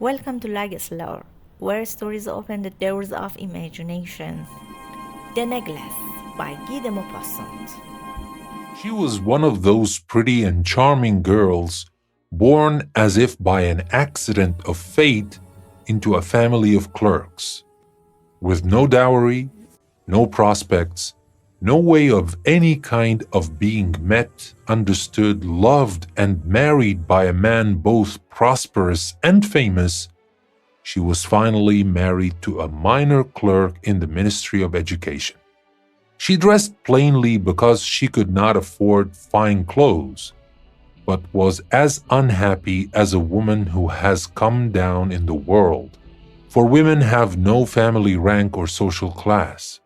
Welcome to LagesLore, where stories open the doors of imagination. The Necklace by Guy de Maupassant. She was one of those pretty and charming girls born as if by an accident of fate into a family of clerks, with no dowry, no prospects, no way of any kind of being met, understood, loved, and married by a man both prosperous and famous. She was finally married to a minor clerk in the Ministry of Education. She dressed plainly because she could not afford fine clothes, but was as unhappy as a woman who has come down in the world, for women have no family rank or social class.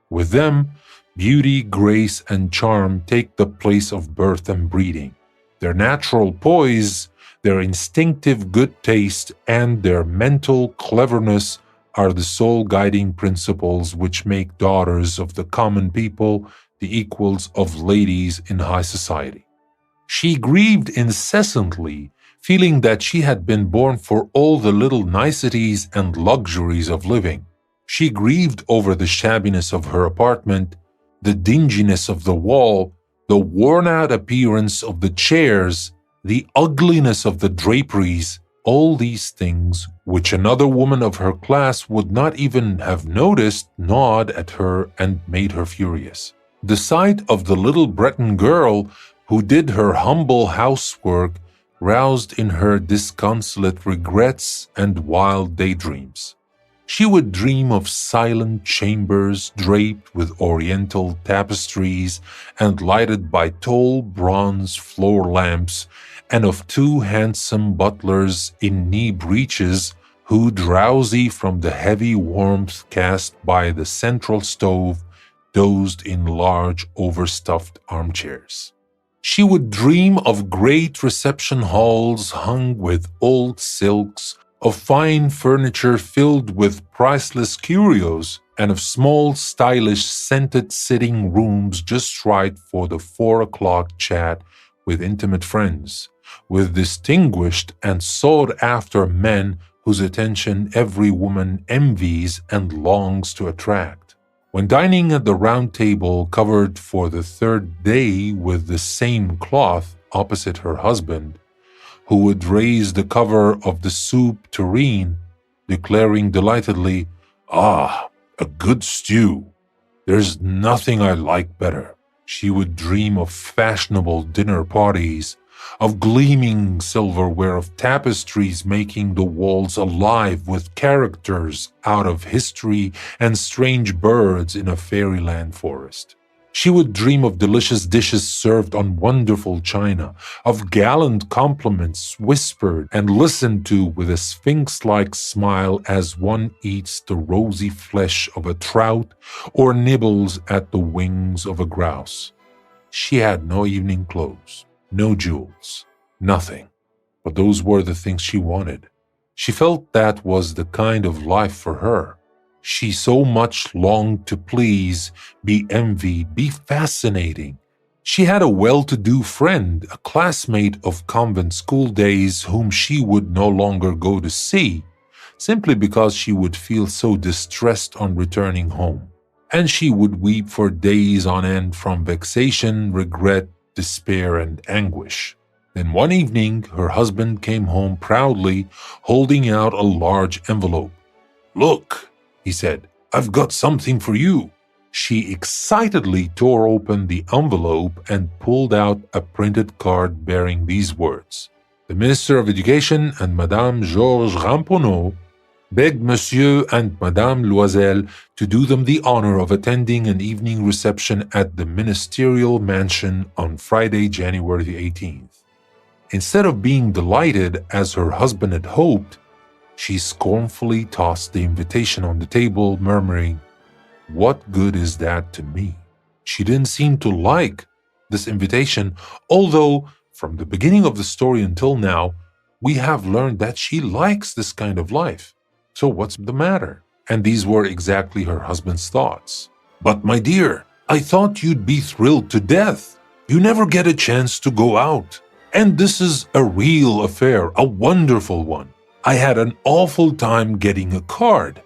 With them, beauty, grace, and charm take the place of birth and breeding. Their natural poise, their instinctive good taste, and their mental cleverness are the sole guiding principles which make daughters of the common people the equals of ladies in high society. She grieved incessantly, feeling that she had been born for all the little niceties and luxuries of living. She grieved over the shabbiness of her apartment, the dinginess of the wall, the worn-out appearance of the chairs, the ugliness of the draperies, all these things, which another woman of her class would not even have noticed, gnawed at her and made her furious. The sight of the little Breton girl who did her humble housework roused in her disconsolate regrets and wild daydreams. She would dream of silent chambers draped with oriental tapestries and lighted by tall bronze floor lamps, and of two handsome butlers in knee breeches who, drowsy from the heavy warmth cast by the central stove, dozed in large overstuffed armchairs. She would dream of great reception halls hung with old silks, of fine furniture filled with priceless curios, and of small, stylish, scented sitting rooms just right for the 4 o'clock chat with intimate friends, with distinguished and sought-after men whose attention every woman envies and longs to attract. When dining at the round table covered for the third day with the same cloth opposite her husband, who would raise the cover of the soup tureen, declaring delightedly, "Ah, a good stew. There's nothing I like better." She would dream of fashionable dinner parties, of gleaming silverware, of tapestries making the walls alive with characters out of history and strange birds in a fairyland forest. She would dream of delicious dishes served on wonderful china, of gallant compliments whispered and listened to with a sphinx-like smile as one eats the rosy flesh of a trout or nibbles at the wings of a grouse. She had no evening clothes, no jewels, nothing. But those were the things she wanted. She felt that was the kind of life for her. She so much longed to please, be envied, be fascinating. She had a well-to-do friend, a classmate of convent school days whom she would no longer go to see, simply because she would feel so distressed on returning home. And she would weep for days on end from vexation, regret, despair, and anguish. Then one evening, her husband came home proudly, holding out a large envelope. "Look," he said, "I've got something for you." She excitedly tore open the envelope and pulled out a printed card bearing these words: "The Minister of Education and Madame Georges Ramponneau begged Monsieur and Madame Loisel to do them the honor of attending an evening reception at the ministerial mansion on Friday, January the 18th. Instead of being delighted, as her husband had hoped, she scornfully tossed the invitation on the table, murmuring, "What good is that to me?" She didn't seem to like this invitation, although from the beginning of the story until now, we have learned that she likes this kind of life. So what's the matter? And these were exactly her husband's thoughts. "But my dear, I thought you'd be thrilled to death. You never get a chance to go out. And this is a real affair, a wonderful one. I had an awful time getting a card.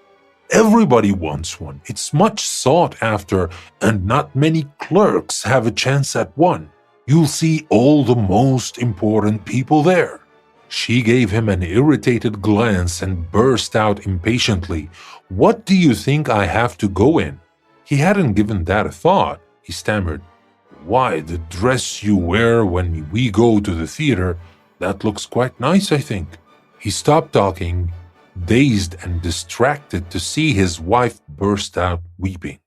Everybody wants one. It's much sought after, and not many clerks have a chance at one. You'll see all the most important people there." She gave him an irritated glance and burst out impatiently, "What do you think I have to go in?" He hadn't given that a thought. He stammered, "Why, the dress you wear when we go to the theater, that looks quite nice, I think." He stopped talking, dazed and distracted, to see his wife burst out weeping.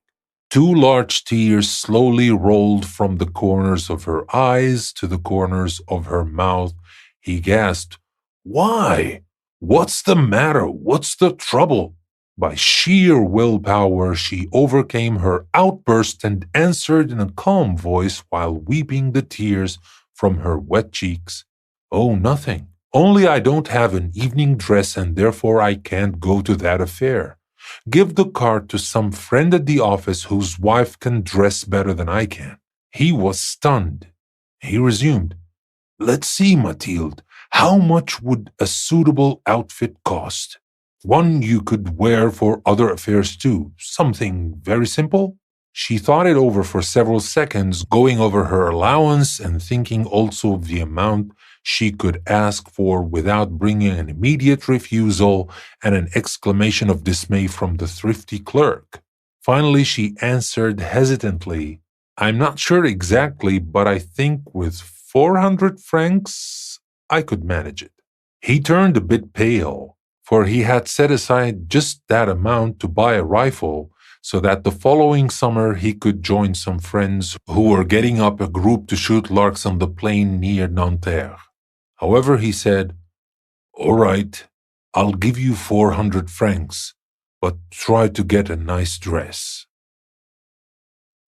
Two large tears slowly rolled from the corners of her eyes to the corners of her mouth. He gasped, "Why? What's the matter? What's the trouble?" By sheer willpower, she overcame her outburst and answered in a calm voice while weeping the tears from her wet cheeks, "Oh, nothing. Only I don't have an evening dress and therefore I can't go to that affair. Give the card to some friend at the office whose wife can dress better than I can." He was stunned. He resumed, "Let's see, Mathilde, how much would a suitable outfit cost? One you could wear for other affairs too, something very simple?" She thought it over for several seconds, going over her allowance and thinking also of the amount she could ask for without bringing an immediate refusal and an exclamation of dismay from the thrifty clerk. Finally, she answered hesitantly, "I'm not sure exactly, but I think with 400 francs I could manage it." He turned a bit pale, for he had set aside just that amount to buy a rifle, so that the following summer he could join some friends who were getting up a group to shoot larks on the plain near Nanterre. However, he said, "All right, I'll give you 400 francs, but try to get a nice dress."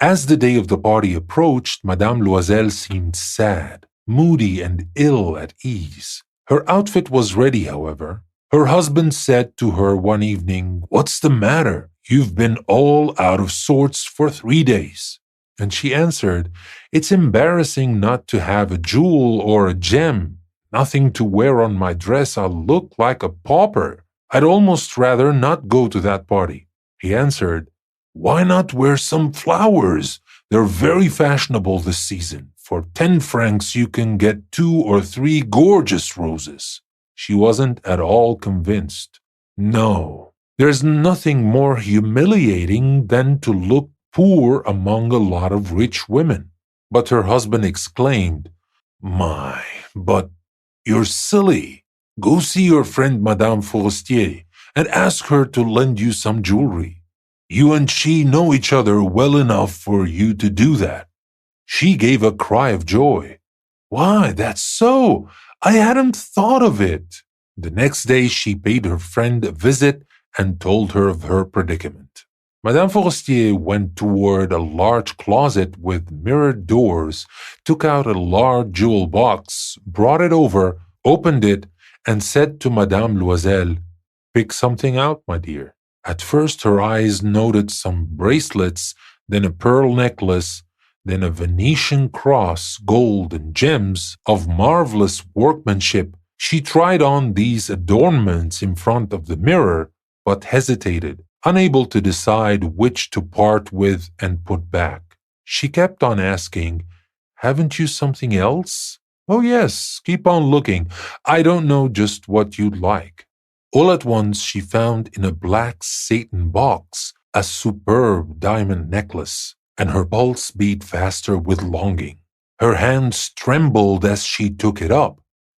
As the day of the party approached, Madame Loisel seemed sad, moody, and ill at ease. Her outfit was ready, however. Her husband said to her one evening, "What's the matter? You've been all out of sorts for 3 days." And she answered, "It's embarrassing not to have a jewel or a gem. Nothing to wear on my dress. I'll look like a pauper. I'd almost rather not go to that party." He answered, "Why not wear some flowers? They're very fashionable this season. For 10 francs you can get 2 or 3 gorgeous roses." She wasn't at all convinced. "No, there's nothing more humiliating than to look poor among a lot of rich women." But her husband exclaimed, "My, but you're silly. Go see your friend Madame Forestier and ask her to lend you some jewelry. You and she know each other well enough for you to do that." She gave a cry of joy. "Why, that's so! I hadn't thought of it." The next day she paid her friend a visit and told her of her predicament. Madame Forestier went toward a large closet with mirrored doors, took out a large jewel box, brought it over, opened it, and said to Madame Loisel, "Pick something out, my dear." At first her eyes noted some bracelets, then a pearl necklace, then a Venetian cross, gold and gems of marvelous workmanship. She tried on these adornments in front of the mirror, but hesitated, unable to decide which to part with and put back. She kept on asking, "Haven't you something else?" "Oh yes, keep on looking. I don't know just what you'd like." All at once she found in a black satin box a superb diamond necklace, and her pulse beat faster with longing. Her hands trembled as she took it up.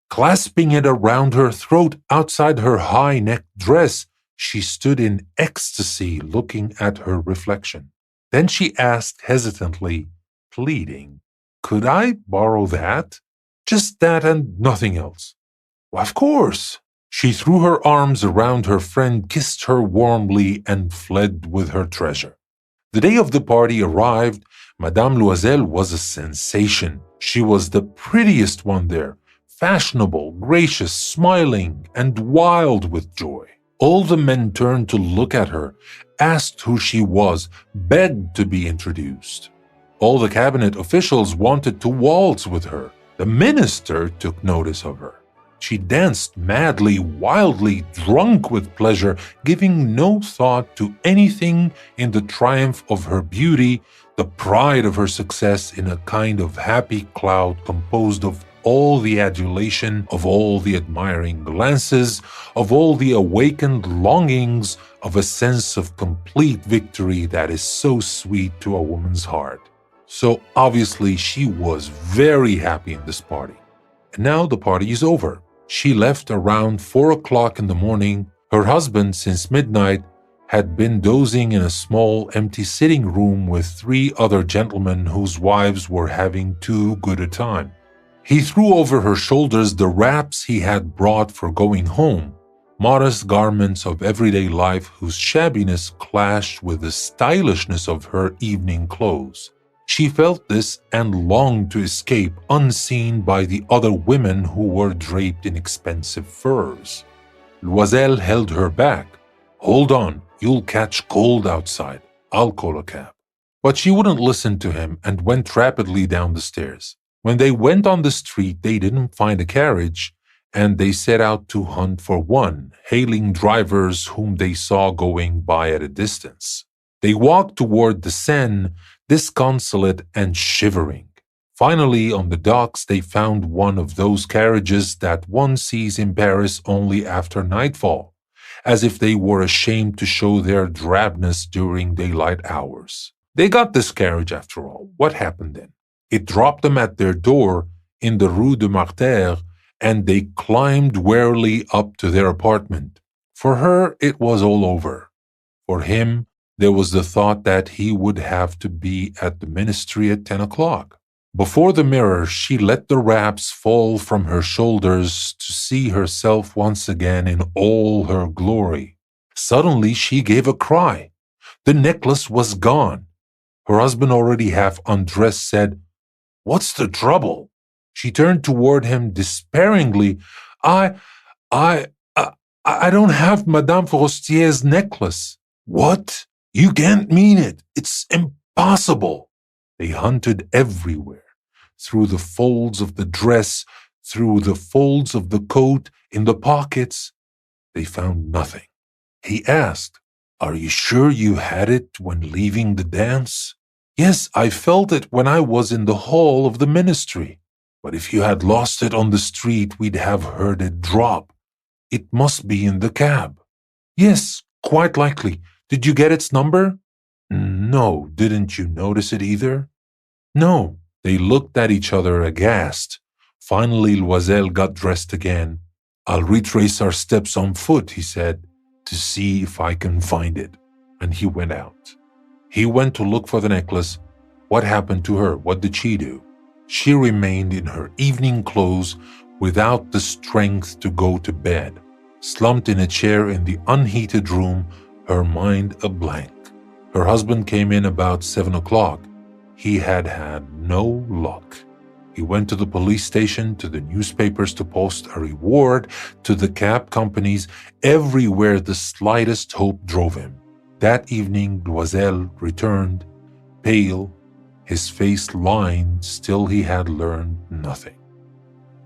Clasping it around her throat outside her high-necked dress, she stood in ecstasy looking at her reflection. Then she asked hesitantly, pleading, "Could I borrow that? Just that and nothing else." "Of course." She threw her arms around her friend, kissed her warmly, and fled with her treasure. The day of the party arrived. Madame Loisel was a sensation. She was the prettiest one there, fashionable, gracious, smiling, and wild with joy. All the men turned to look at her, asked who she was, begged to be introduced. All the cabinet officials wanted to waltz with her. The minister took notice of her. She danced madly, wildly, drunk with pleasure, giving no thought to anything in the triumph of her beauty, the pride of her success in a kind of happy cloud composed of all the adulation, of all the admiring glances, of all the awakened longings, of a sense of complete victory that is so sweet to a woman's heart. So obviously she was very happy in this party. And now the party is over. She left around 4 o'clock in the morning. Her husband, since midnight, had been dozing in a small empty sitting room with 3 other gentlemen whose wives were having too good a time. He threw over her shoulders the wraps he had brought for going home, modest garments of everyday life whose shabbiness clashed with the stylishness of her evening clothes. She felt this and longed to escape unseen by the other women who were draped in expensive furs. Loisel held her back. "Hold on, you'll catch cold outside. I'll call a cab." But she wouldn't listen to him and went rapidly down the stairs. When they went on the street, they didn't find a carriage, and they set out to hunt for one, hailing drivers whom they saw going by at a distance. They walked toward the Seine, disconsolate and shivering. Finally, on the docks, they found one of those carriages that one sees in Paris only after nightfall, as if they were ashamed to show their drabness during daylight hours. They got this carriage after all. What happened then? It dropped them at their door in the Rue de Martyrs, and they climbed warily up to their apartment. For her, it was all over. For him, there was the thought that he would have to be at the ministry at 10 o'clock. Before the mirror, she let the wraps fall from her shoulders to see herself once again in all her glory. Suddenly, she gave a cry. The necklace was gone. Her husband, already half undressed, said, "What's the trouble?" She turned toward him despairingly. I don't have Madame Forestier's necklace." "What? You can't mean it. It's impossible." They hunted everywhere, through the folds of the dress, through the folds of the coat, in the pockets. They found nothing. He asked, "Are you sure you had it when leaving the dance?" "Yes, I felt it when I was in the hall of the ministry." "But if you had lost it on the street, we'd have heard it drop. It must be in the cab." "Yes, quite likely. Did you get its number?" "No, didn't you notice it either?" "No." They looked at each other aghast. Finally, Loisel got dressed again. "I'll retrace our steps on foot," he said, "to see if I can find it." And he went out. He went to look for the necklace. What happened to her? What did she do? She remained in her evening clothes without the strength to go to bed, slumped in a chair in the unheated room, her mind a blank. Her husband came in about 7 o'clock. He had had no luck. He went to the police station, to the newspapers to post a reward, to the cab companies. Everywhere the slightest hope drove him. That evening, Loisel returned, pale, his face lined. Still he had learned nothing.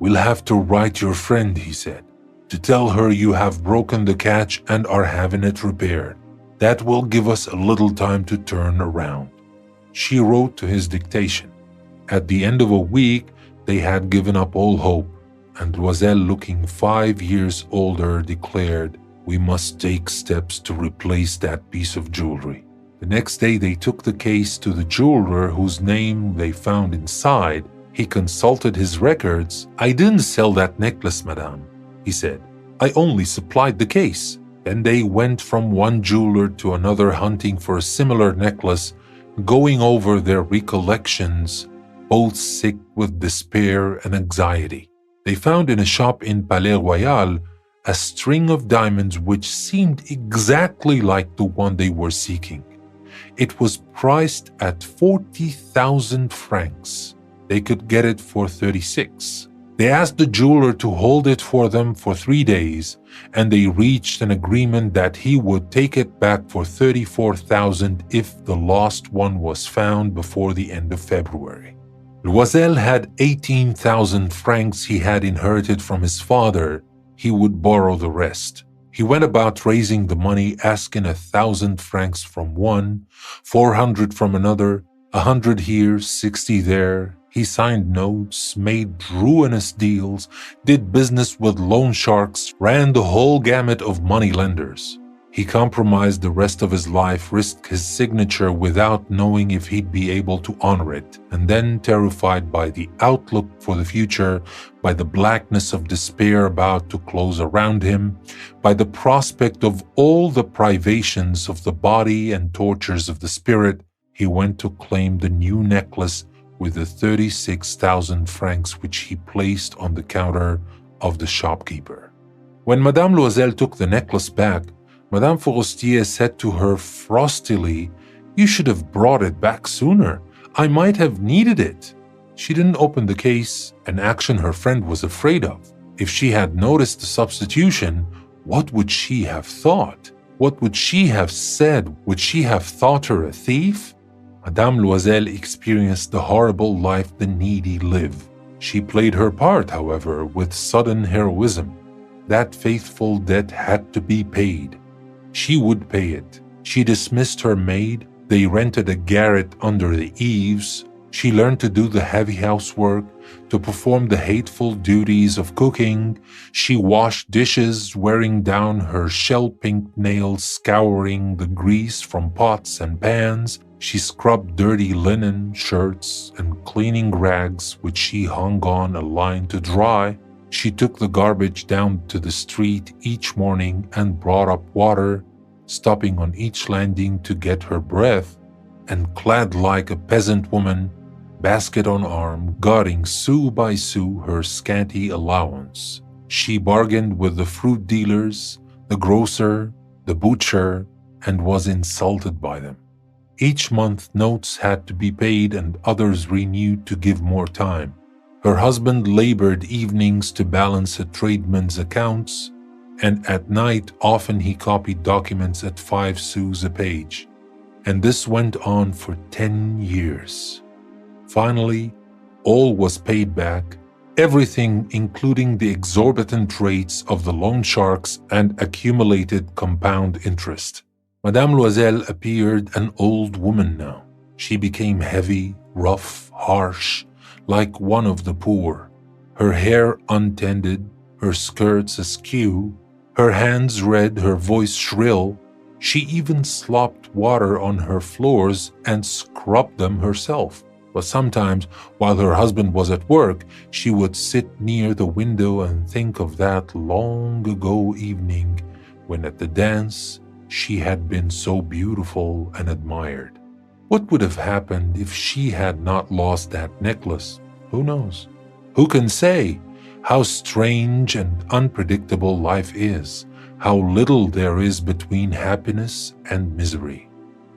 "We'll have to write your friend," he said, "to tell her you have broken the catch and are having it repaired. That will give us a little time to turn around." She wrote to his dictation. At the end of a week, they had given up all hope, and Loisel, looking 5 years older, declared, "We must take steps to replace that piece of jewelry." The next day, they took the case to the jeweler whose name they found inside. He consulted his records. "I didn't sell that necklace, madame," he said. "I only supplied the case." Then they went from one jeweler to another hunting for a similar necklace, going over their recollections, both sick with despair and anxiety. They found in a shop in Palais Royal a string of diamonds which seemed exactly like the one they were seeking. It was priced at 40,000 francs. They could get it for 36. They asked the jeweler to hold it for them for 3 days, and they reached an agreement that he would take it back for 34,000 if the lost one was found before the end of February. Loisel had 18,000 francs he had inherited from his father. He would borrow the rest. He went about raising the money, asking 1,000 francs from one, 400 from another, 100 here, 60 there. He signed notes, made ruinous deals, did business with loan sharks, ran the whole gamut of money lenders. He compromised the rest of his life, risked his signature without knowing if he'd be able to honor it, and then, terrified by the outlook for the future, by the blackness of despair about to close around him, by the prospect of all the privations of the body and tortures of the spirit, he went to claim the new necklace with the 36,000 francs which he placed on the counter of the shopkeeper. When Madame Loisel took the necklace back, Madame Forestier said to her frostily, "You should have brought it back sooner. I might have needed it." She didn't open the case, an action her friend was afraid of. If she had noticed the substitution, what would she have thought? What would she have said? Would she have thought her a thief? Madame Loisel experienced the horrible life the needy live. She played her part, however, with sudden heroism. That faithful debt had to be paid. She would pay it. She dismissed her maid. They rented a garret under the eaves. She learned to do the heavy housework, to perform the hateful duties of cooking. She washed dishes, wearing down her shell-pink nails, scouring the grease from pots and pans. She scrubbed dirty linen, shirts, and cleaning rags which she hung on a line to dry. She took the garbage down to the street each morning and brought up water, stopping on each landing to get her breath, and clad like a peasant woman, basket on arm, guarding sou by sou her scanty allowance. She bargained with the fruit dealers, the grocer, the butcher, and was insulted by them. Each month notes had to be paid and others renewed to give more time. Her husband labored evenings to balance a tradesman's accounts, and at night often he copied documents at 5 sous a page. And this went on for 10 years. Finally, all was paid back, everything including the exorbitant rates of the loan sharks and accumulated compound interest. Madame Loisel appeared an old woman now. She became heavy, rough, harsh, like one of the poor, her hair untended, her skirts askew, her hands red, her voice shrill. She even slopped water on her floors and scrubbed them herself. But sometimes, while her husband was at work, she would sit near the window and think of that long ago evening when at the dance she had been so beautiful and admired. What would have happened if she had not lost that necklace? Who knows? Who can say? How strange and unpredictable life is, how little there is between happiness and misery.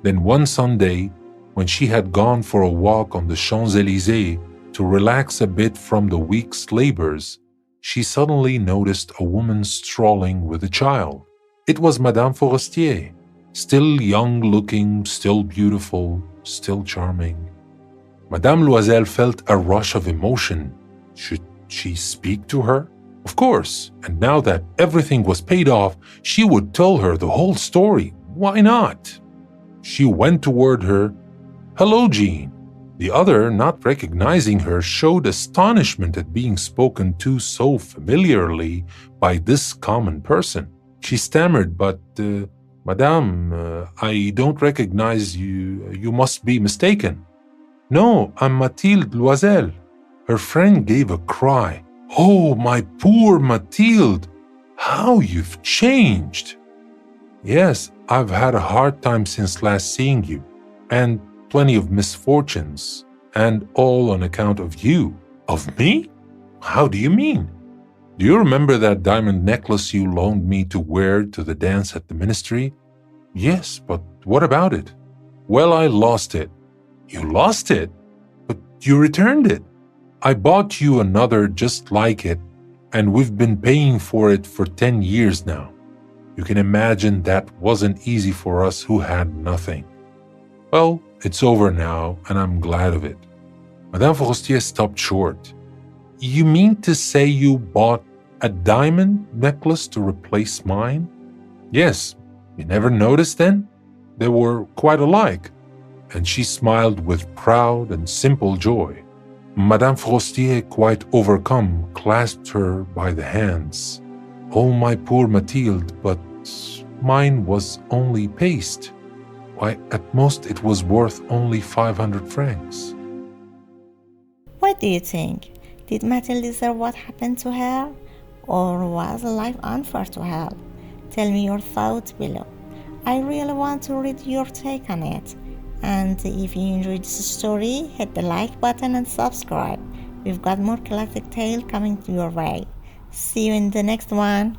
Then one Sunday, when she had gone for a walk on the Champs-Élysées to relax a bit from the week's labors, she suddenly noticed a woman strolling with a child. It was Madame Forestier, still young-looking, still beautiful, still charming. Madame Loisel felt a rush of emotion. Should she speak to her? Of course, and now that everything was paid off, she would tell her the whole story. Why not? She went toward her. "Hello, Jean." The other, not recognizing her, showed astonishment at being spoken to so familiarly by this common person. She stammered, "But, Madame, I don't recognize you. You must be mistaken." "No, I'm Mathilde Loisel." Her friend gave a cry. "Oh, my poor Mathilde! How you've changed!" "Yes, I've had a hard time since last seeing you, and plenty of misfortunes, and all on account of you." "Of me? How do you mean?" "Do you remember that diamond necklace you loaned me to wear to the dance at the ministry?" "Yes, but what about it?" "Well, I lost it." "You lost it? But you returned it." "I bought you another just like it, and we've been paying for it for 10 years now. You can imagine that wasn't easy for us who had nothing. Well, it's over now, and I'm glad of it." Madame Forestier stopped short. You mean to say you bought a diamond necklace to replace mine? Yes, you never noticed then? They were quite alike. And she smiled with proud and simple joy. Madame Forestier, quite overcome, clasped her by the hands. Oh, my poor Mathilde, but mine was only paste. Why, at most it was worth only 500 francs. What do you think? Did Mathilde deserve what happened to her? Or was life unfair to her? Tell me your thoughts below. I really want to read your take on it. And if you enjoyed this story, hit the like button and subscribe. We've got more classic tales coming your way. See you in the next one.